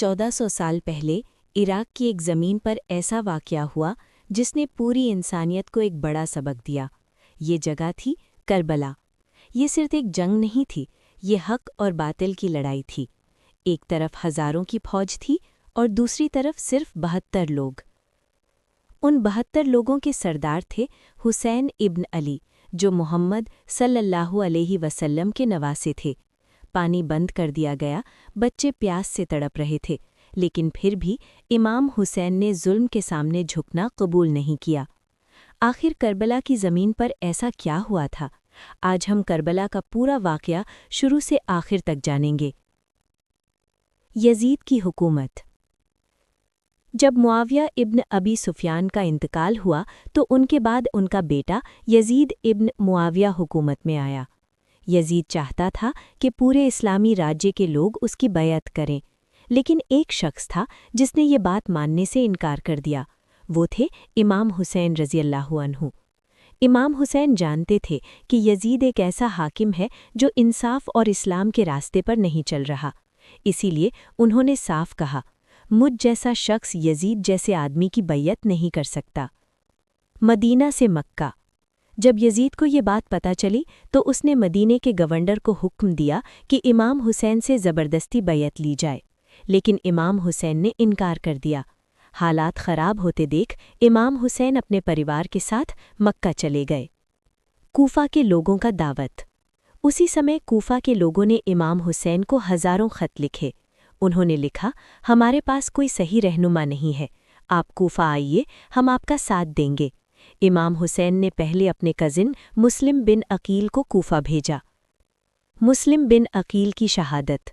1400 साल पहले इराक की एक ज़मीन पर ऐसा वाक़या हुआ जिसने पूरी इंसानियत को एक बड़ा सबक दिया। ये जगह थी करबला। ये सिर्फ एक जंग नहीं थी, ये हक और बातिल की लड़ाई थी। एक तरफ हज़ारों की फौज थी और दूसरी तरफ सिर्फ 72 लोग। उन 72 लोगों के सरदार थे हुसैन इब्न अली, जो मोहम्मद सल्लल्लाहु अलैहि वसल्लम के नवासे थे। पानी बंद कर दिया गया, बच्चे प्यास से तड़प रहे थे, लेकिन फिर भी इमाम हुसैन ने जुल्म के सामने झुकना कबूल नहीं किया। आखिर करबला की ज़मीन पर ऐसा क्या हुआ था? आज हम करबला का पूरा वाक़या शुरू से आखिर तक जानेंगे। यजीद की हुकूमत। जब मुआविया इब्न अबी सुफियान का इंतकाल हुआ तो उनके बाद उनका बेटा यजीद इब्न मुआविया हुकूमत में आया। यजीद चाहता था कि पूरे इस्लामी राज्य के लोग उसकी बैअत करें, लेकिन एक शख्स था जिसने ये बात मानने से इनकार कर दिया। वो थे इमाम हुसैन रज़ियल्लाहु अन्हु। इमाम हुसैन जानते थे कि यजीद एक ऐसा हाकिम है जो इंसाफ और इस्लाम के रास्ते पर नहीं चल रहा। इसीलिए उन्होंने साफ कहा, मुझ जैसा शख्स यजीद जैसे आदमी की बैअत नहीं कर सकता। मदीना से मक्का। जब यजीद को ये बात पता चली तो उसने मदीने के गवर्नर को हुक्म दिया कि इमाम हुसैन से ज़बरदस्ती बैअत ली जाए, लेकिन इमाम हुसैन ने इनकार कर दिया। हालात ख़राब होते देख इमाम हुसैन अपने परिवार के साथ मक्का चले गए। कूफा के लोगों का दावत। उसी समय कूफा के लोगों ने इमाम हुसैन को हज़ारों ख़त लिखे। उन्होंने लिखा, हमारे पास कोई सही रहनुमा नहीं है, आप कूफा आइए, हम आपका साथ देंगे। इमाम हुसैन ने पहले अपने कज़िन मुस्लिम बिन अकील को कूफा भेजा। मुस्लिम बिन अकील की शहादत।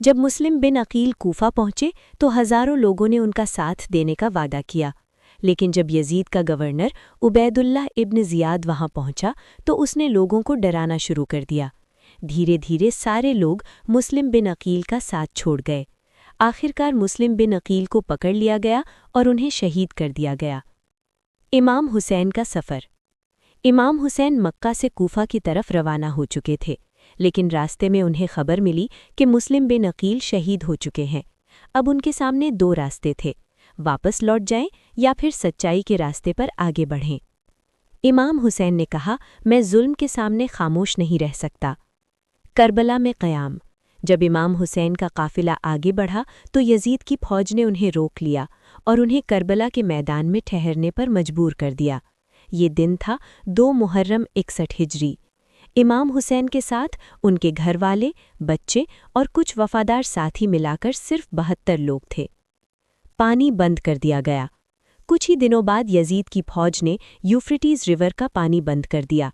जब मुस्लिम बिन अकील कूफा पहुंचे तो हज़ारों लोगों ने उनका साथ देने का वादा किया, लेकिन जब यजीद का गवर्नर उबैदुल्लाह इब्न ज़ियाद वहां पहुंचा तो उसने लोगों को डराना शुरू कर दिया। धीरे धीरे सारे लोग मुस्लिम बिन अकील का साथ छोड़ गए। आखिरकार मुस्लिम बिन अकील को पकड़ लिया गया और उन्हें शहीद कर दिया गया। इमाम हुसैन का सफ़र। इमाम हुसैन मक्का से कूफा की तरफ रवाना हो चुके थे, लेकिन रास्ते में उन्हें खबर मिली कि मुस्लिम बिन अकील शहीद हो चुके हैं। अब उनके सामने दो रास्ते थे, वापस लौट जाएं या फिर सच्चाई के रास्ते पर आगे बढ़ें। इमाम हुसैन ने कहा, मैं जुल्म के सामने खामोश नहीं रह सकता। करबला में क़याम। जब इमाम हुसैन का काफ़िला आगे बढ़ा तो यजीद की फ़ौज ने उन्हें रोक लिया और उन्हें करबला के मैदान में ठहरने पर मजबूर कर दिया। ये दिन था 2 मुहर्रम 61 हिजरी। इमाम हुसैन के साथ उनके घर वाले, बच्चे और कुछ वफ़ादार साथी मिलाकर सिर्फ 72 लोग थे। पानी बंद कर दिया गया। कुछ ही दिनों बाद यजीद की फ़ौज ने यूफ्रेटीज़ रिवर का पानी बंद कर दिया।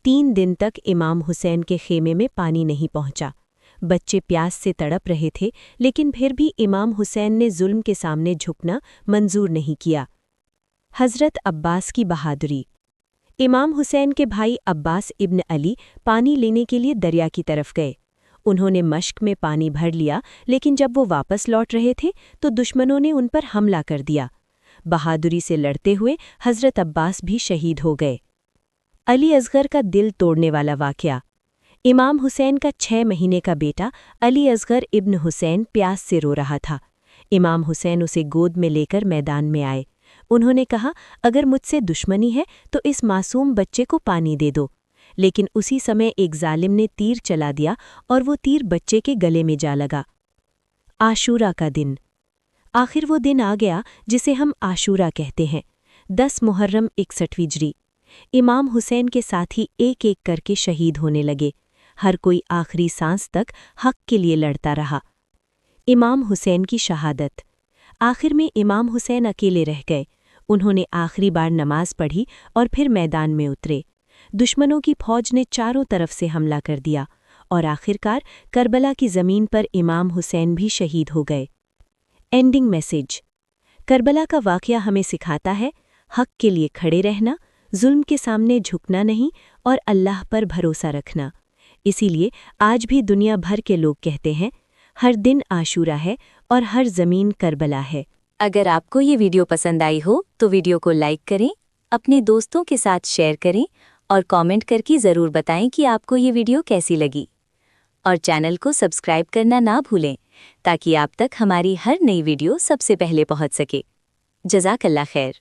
3 दिन तक इमाम हुसैन के खेमे में पानी नहीं पहुंचा। बच्चे प्यास से तड़प रहे थे, लेकिन फिर भी इमाम हुसैन ने जुल्म के सामने झुकना मंजूर नहीं किया। हज़रत अब्बास की बहादुरी। इमाम हुसैन के भाई अब्बास इब्न अली पानी लेने के लिए दरिया की तरफ गए। उन्होंने मश्क में पानी भर लिया, लेकिन जब वो वापस लौट रहे थे तो दुश्मनों ने उन पर हमला कर दिया। बहादुरी से लड़ते हुए हज़रत अब्बास भी शहीद हो गए। अली असगर का दिल तोड़ने वाला वाक़या। इमाम हुसैन का 6 महीने का बेटा अली असगर इब्न हुसैन प्यास से रो रहा था। इमाम हुसैन उसे गोद में लेकर मैदान में आए। उन्होंने कहा, अगर मुझसे दुश्मनी है तो इस मासूम बच्चे को पानी दे दो। लेकिन उसी समय एक जालिम ने तीर चला दिया और वो तीर बच्चे के गले में जा लगा। आशूरा का दिन। आखिर वो दिन आ गया जिसे हम आशूरा कहते हैं। 10 मुहर्रम 61 हिजरी। इमाम हुसैन के साथी एक एक करके शहीद होने लगे। हर कोई आखिरी सांस तक हक के लिए लड़ता रहा। इमाम हुसैन की शहादत। आखिर में इमाम हुसैन अकेले रह गए। उन्होंने आखिरी बार नमाज पढ़ी और फिर मैदान में उतरे। दुश्मनों की फ़ौज ने चारों तरफ से हमला कर दिया और आखिरकार करबला की ज़मीन पर इमाम हुसैन भी शहीद हो गए। Ending message. करबला का वाक़या हमें सिखाता है, हक के लिए खड़े रहना, जुल्म के सामने झुकना नहीं और अल्लाह पर भरोसा रखना। इसीलिए आज भी दुनिया भर के लोग कहते हैं, हर दिन आशूरा है और हर ज़मीन करबला है। अगर आपको ये वीडियो पसंद आई हो तो वीडियो को लाइक करें, अपने दोस्तों के साथ शेयर करें और कमेंट करके ज़रूर बताएं कि आपको ये वीडियो कैसी लगी। और चैनल को सब्सक्राइब करना ना भूलें تاکہ آپ تک ہماری ہر نئی ویڈیو سب سے پہلے پہنچ سکے۔ جزاک اللہ خیر۔